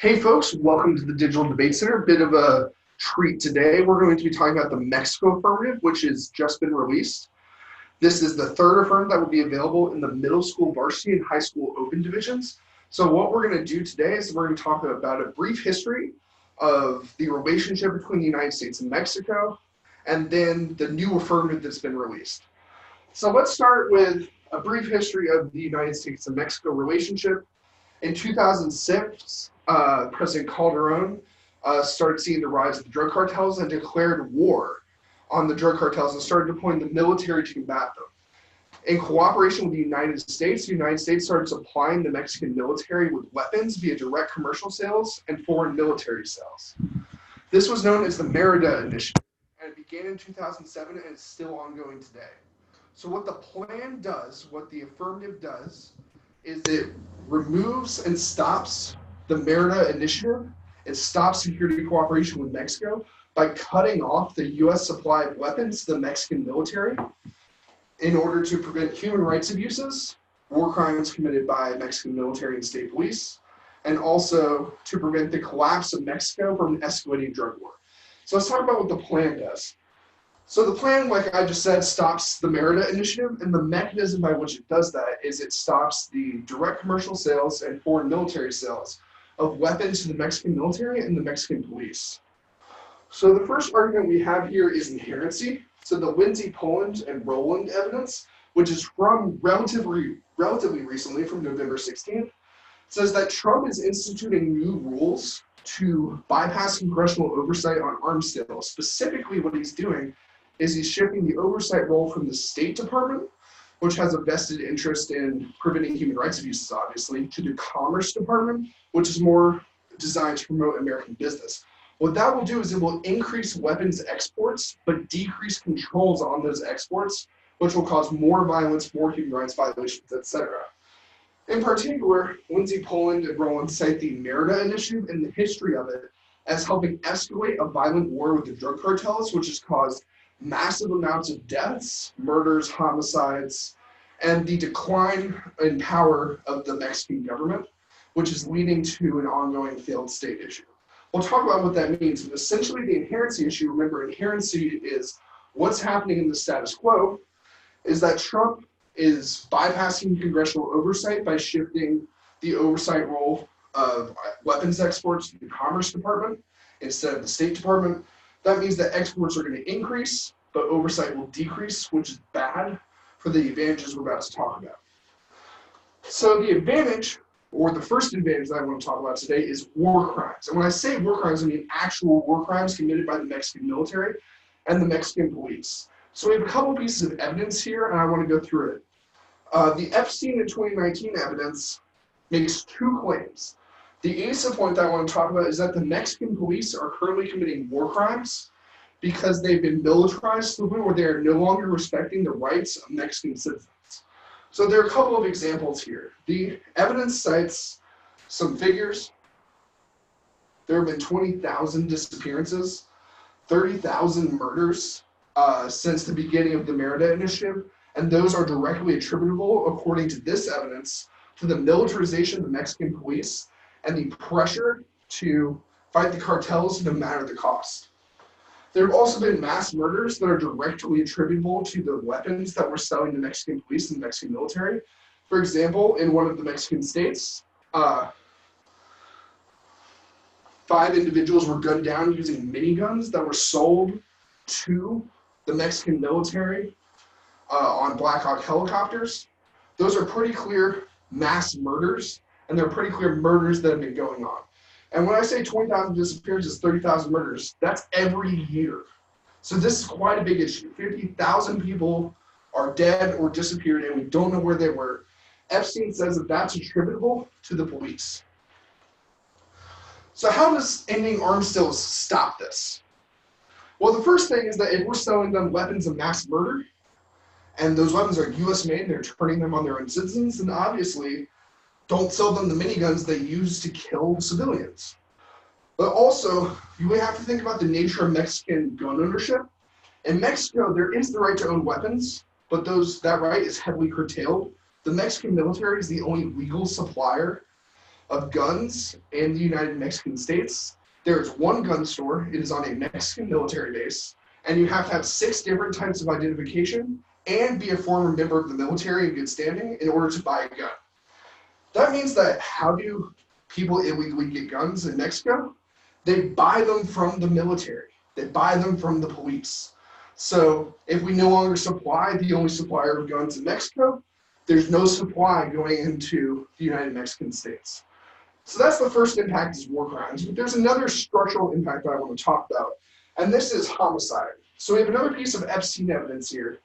Hey folks, welcome to the Digital Debate Center. Bit of a treat today. We're going to be talking about the Mexico Affirmative, which has just been released. This is the third affirmative that will be available in the middle school varsity and high school open divisions. So what we're going to do today is we're going to talk about a brief history of the relationship between the United States and Mexico, and then the new affirmative that's been released. So let's start with a brief history of the United States and Mexico relationship. In 2006, President Calderon started seeing the rise of the drug cartels and declared war on the drug cartels and started deploying the military to combat them. In cooperation with the United States started supplying the Mexican military with weapons via direct commercial sales and foreign military sales. This was known as the Merida Initiative, and it began in 2007 and is still ongoing today. So what the plan does, what the affirmative does, is it removes and stops the Merida Initiative. It stops security cooperation with Mexico by cutting off the U.S. supply of weapons to the Mexican military in order to prevent human rights abuses, war crimes committed by Mexican military and state police, and also to prevent the collapse of Mexico from an escalating drug war. So let's talk about what the plan does. So the plan, like I just said, stops the Merida Initiative, and the mechanism by which it does that is it stops the direct commercial sales and foreign military sales of weapons to the Mexican military and the Mexican police. So the first argument we have here is inherency. So the Lindsay, Poland, and Rowland evidence, which is from relatively recently, from November 16th, says that Trump is instituting new rules to bypass congressional oversight on arms sales. Specifically, what he's doing is he's shifting the oversight role from the State Department, which has a vested interest in preventing human rights abuses, obviously, to the Commerce Department, which is more designed to promote American business. What that will do is it will increase weapons exports, but decrease controls on those exports, which will cause more violence, more human rights violations, etc. In particular, Lindsay, Poland, and Rowland cite the Merida Initiative and the history of it as helping escalate a violent war with the drug cartels, which has caused massive amounts of deaths, murders, homicides, and the decline in power of the Mexican government, which is leading to an ongoing failed state issue. We'll talk about what that means, but essentially the inherency issue, remember, inherency is what's happening in the status quo, is that Trump is bypassing congressional oversight by shifting the oversight role of weapons exports to the Commerce Department instead of the State Department. That means that exports are going to increase, but oversight will decrease, which is bad for the advantages we're about to talk about. So the advantage, or the first advantage that I want to talk about today, is war crimes. And when I say war crimes, I mean actual war crimes committed by the Mexican military and the Mexican police. So we have a couple pieces of evidence here, and I want to go through it. The Epstein in 2019 evidence makes two claims. The ASA point that I want to talk about is that the Mexican police are currently committing war crimes because they've been militarized to the point where they are no longer respecting the rights of Mexican citizens. So there are a couple of examples here. The evidence cites some figures. There have been 20,000 disappearances, 30,000 murders since the beginning of the Merida Initiative, and those are directly attributable, according to this evidence, to the militarization of the Mexican police and the pressure to fight the cartels no matter the cost. There have also been mass murders that are directly attributable to the weapons that were selling to Mexican police and the Mexican military. For example, in one of the Mexican states, 5 individuals were gunned down using miniguns that were sold to the Mexican military on Black Hawk helicopters. Those are pretty clear mass murders, and they're pretty clear murders that have been going on. And when I say 20,000 disappearances, 30,000 murders, that's every year. So this is quite a big issue. 50,000 people are dead or disappeared, and we don't know where they were. Epstein says that that's attributable to the police. So how does ending arms sales stop this? Well, the first thing is that if we're selling them weapons of mass murder, and those weapons are U.S. made, they're turning them on their own citizens, then obviously don't sell them the miniguns they use to kill civilians. But also, you have to think about the nature of Mexican gun ownership. In Mexico, there is the right to own weapons, but that right is heavily curtailed. The Mexican military is the only legal supplier of guns in the United Mexican States. There is one gun store. It is on a Mexican military base, and you have to have 6 different types of identification and be a former member of the military in good standing in order to buy a gun. That means that how do people illegally get guns in Mexico? They buy them from the military. They buy them from the police. So if we no longer supply the only supplier of guns in Mexico, there's no supply going into the United Mexican States. So that's the first impact, is war crimes. But there's another structural impact that I want to talk about, and this is homicide. So we have another piece of Epstein evidence here.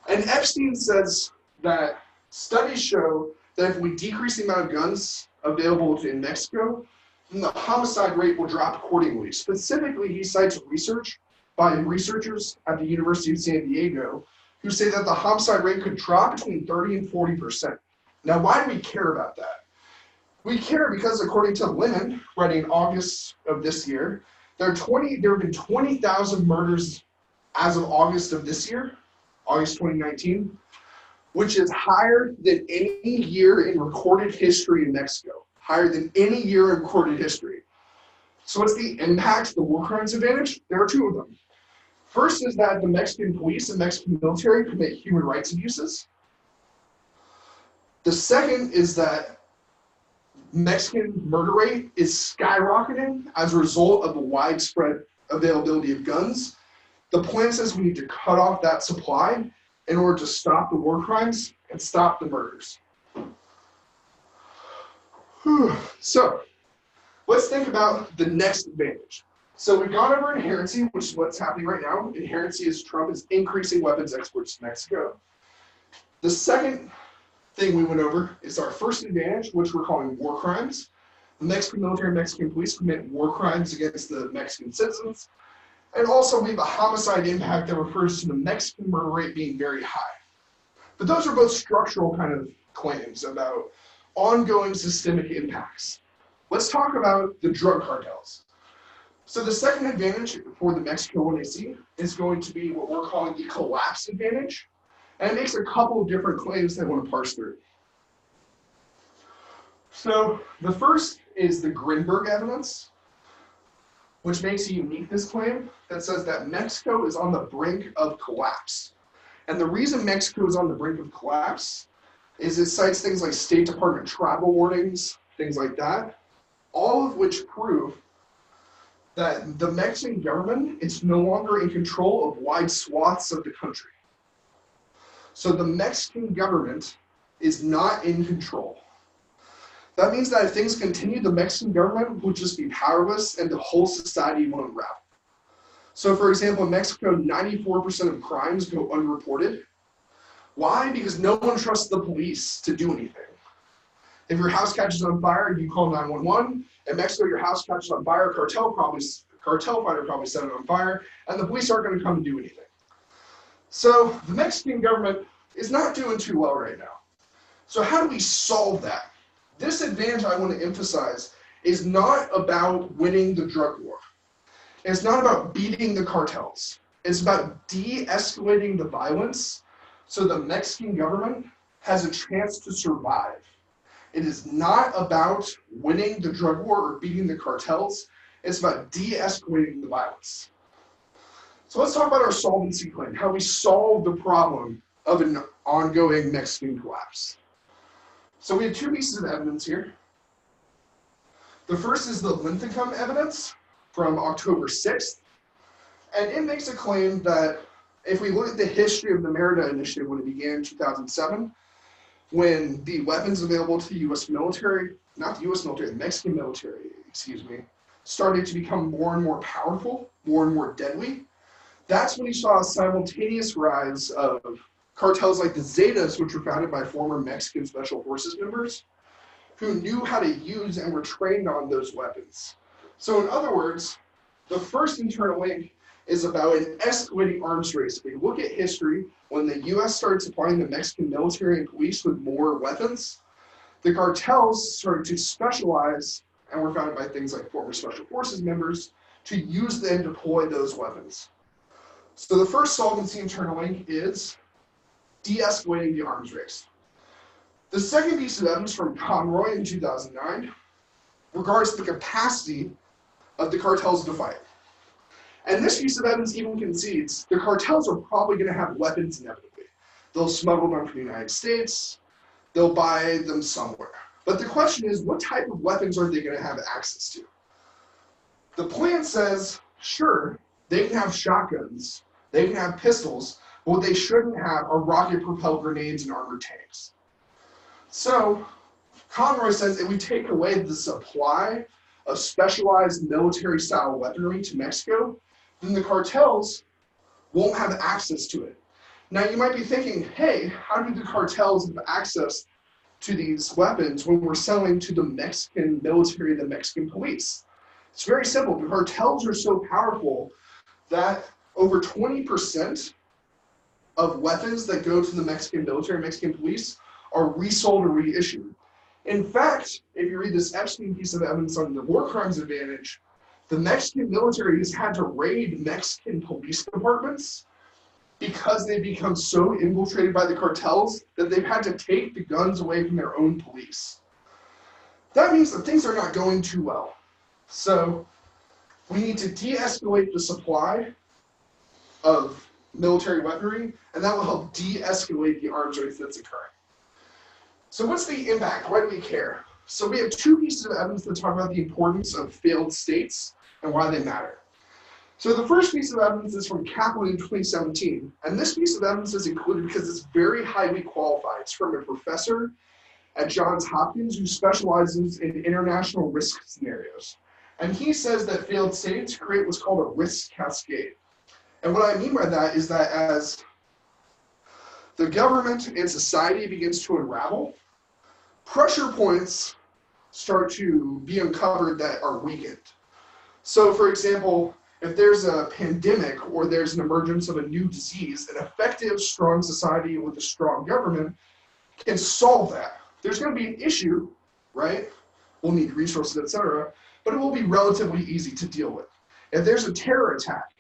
And Epstein says that studies show that if we decrease the amount of guns available in Mexico, then the homicide rate will drop accordingly. Specifically, he cites research by researchers at the University of San Diego who say that the homicide rate could drop between 30 and 40%. Now, why do we care about that? We care because, according to Lemon, writing in August of this year, there have been 20,000 murders as of August of this year, August 2019, which is higher than any year in recorded history in Mexico, higher than any year in recorded history. So what's the impact of the war crimes advantage? There are 2 of them. First is that the Mexican police and Mexican military commit human rights abuses. The second is that Mexican murder rate is skyrocketing as a result of the widespread availability of guns. The plan says we need to cut off that supply in order to stop the war crimes and stop the murders. So let's think about the next advantage. So we've gone over inherency, which is what's happening right now. Inherency is Trump is increasing weapons exports to Mexico. The second thing we went over is our first advantage, which we're calling war crimes. The Mexican military and Mexican police commit war crimes against the Mexican citizens. And also we have a homicide impact that refers to the Mexican murder rate being very high. But those are both structural kind of claims about ongoing systemic impacts. Let's talk about the drug cartels. So the second advantage for the Mexico NAC is going to be what we're calling the collapse advantage. And it makes a couple of different claims that I want to parse through. So the first is the Grinberg evidence, which makes a uniqueness claim that says that Mexico is on the brink of collapse. And the reason Mexico is on the brink of collapse is it cites things like State Department travel warnings, things like that, all of which prove that the Mexican government is no longer in control of wide swaths of the country. So the Mexican government is not in control. That means that if things continue, the Mexican government will just be powerless and the whole society will unravel. So for example, in Mexico, 94% of crimes go unreported. Why? Because no one trusts the police to do anything. If your house catches on fire, you call 911. In Mexico, your house catches on fire, cartel fighter probably set it on fire, and the police aren't going to come and do anything. So the Mexican government is not doing too well right now. So how do we solve that? This advantage I want to emphasize is not about winning the drug war. It's not about beating the cartels. It's about de-escalating the violence so the Mexican government has a chance to survive. It is not about winning the drug war or beating the cartels. It's about de-escalating the violence. So let's talk about our solvency claim, how we solve the problem of an ongoing Mexican collapse. So we have 2 pieces of evidence here. The first is the Linthicum evidence from October 6th. And it makes a claim that if we look at the history of the Merida Initiative when it began in 2007, when the weapons available to the U.S. military, not the U.S. military, the Mexican military, started to become more and more powerful, more and more deadly, that's when you saw a simultaneous rise of cartels like the Zetas, which were founded by former Mexican Special Forces members, who knew how to use and were trained on those weapons. So in other words, the first internal link is about an escalating arms race. If we look at history, when the U.S. started supplying the Mexican military and police with more weapons, the cartels started to specialize and were founded by things like former Special Forces members to use and deploy those weapons. So the first solvency internal link is de-escalating the arms race. The second piece of evidence from Conroy in 2009 regards the capacity of the cartels to fight. And this piece of evidence even concedes the cartels are probably going to have weapons inevitably. They'll smuggle them from the United States, they'll buy them somewhere. But the question is, what type of weapons are they going to have access to? The plan says, sure, they can have shotguns, they can have pistols, but what they shouldn't have are rocket-propelled grenades and armored tanks. So, Conroy says if we take away the supply of specialized military-style weaponry to Mexico, then the cartels won't have access to it. Now, you might be thinking, hey, how do the cartels have access to these weapons when we're selling to the Mexican military, the Mexican police? It's very simple. The cartels are so powerful that over 20% of weapons that go to the Mexican military, Mexican police, are resold or reissued. In fact, if you read this Epstein piece of evidence on the war crimes advantage, the Mexican military has had to raid Mexican police departments because they've become so infiltrated by the cartels that they've had to take the guns away from their own police. That means that things are not going too well. So we need to de-escalate the supply of military weaponry, and that will help de-escalate the arms race that's occurring. So what's the impact? Why do we care? So we have two pieces of evidence that talk about the importance of failed states and why they matter. So the first piece of evidence is from Kaplan in 2017, and this piece of evidence is included because it's very highly qualified. It's from a professor at Johns Hopkins who specializes in international risk scenarios. And he says that failed states create what's called a risk cascade. And what I mean by that is that as the government and society begins to unravel, pressure points start to be uncovered that are weakened. So for example, if there's a pandemic or there's an emergence of a new disease, an effective, strong society with a strong government can solve that. There's going to be an issue, right? We'll need resources, etc., but it will be relatively easy to deal with. If there's a terror attack,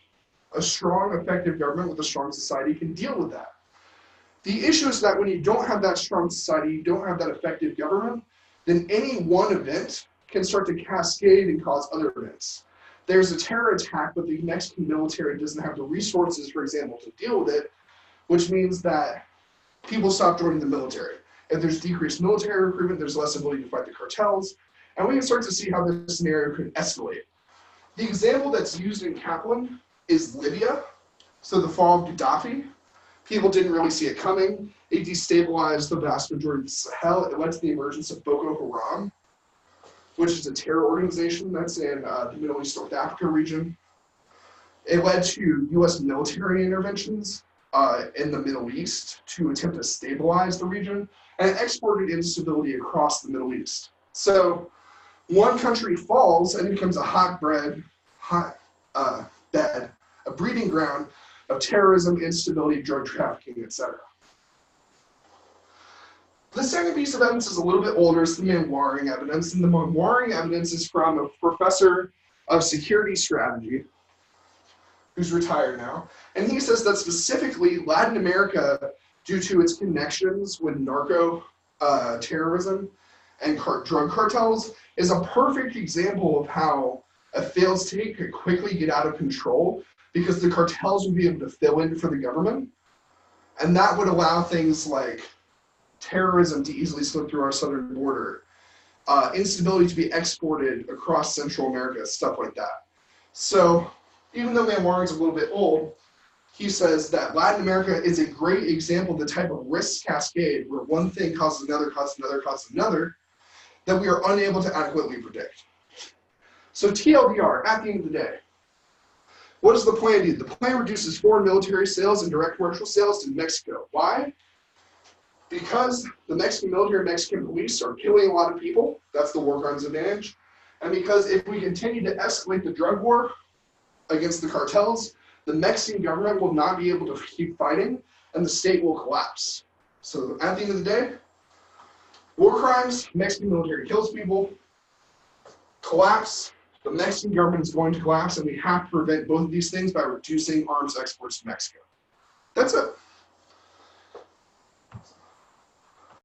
a strong, effective government with a strong society can deal with that. The issue is that when you don't have that strong society, you don't have that effective government, then any one event can start to cascade and cause other events. There's a terror attack, but the Mexican military doesn't have the resources, for example, to deal with it, which means that people stop joining the military. If there's decreased military recruitment, there's less ability to fight the cartels, and we can start to see how this scenario could escalate. The example that's used in Kaplan is Libya. So the fall of Gaddafi, people didn't really see it coming. It destabilized the vast majority of the Sahel. It led to the emergence of Boko Haram, which is a terror organization that's in the Middle East, North Africa region. It led to U.S. military interventions in the Middle East to attempt to stabilize the region, and it exported instability across the Middle East. So one country falls and it becomes a hotbed, a breeding ground of terrorism, instability, drug trafficking, etc. The second piece of evidence is a little bit older. It's the Manwaring evidence, and the Manwaring evidence is from a professor of security strategy who's retired now, and he says that specifically Latin America, due to its connections with narco terrorism and drug cartels, is a perfect example of how a failed state could quickly get out of control because the cartels would be able to fill in for the government, and that would allow things like terrorism to easily slip through our southern border, instability to be exported across Central America, stuff like that. So even though Manwaring's a little bit old, he says that Latin America is a great example of the type of risk cascade where one thing causes another, causes another, causes another, that we are unable to adequately predict. So TLDR, at the end of the day, what does the plan do? The plan reduces foreign military sales and direct commercial sales to Mexico. Why? Because the Mexican military and Mexican police are killing a lot of people. That's the war crimes advantage. And because if we continue to escalate the drug war against the cartels, the Mexican government will not be able to keep fighting and the state will collapse. So at the end of the day, war crimes, Mexican military kills people, collapse, the Mexican government is going to collapse, and we have to prevent both of these things by reducing arms exports to Mexico. That's it.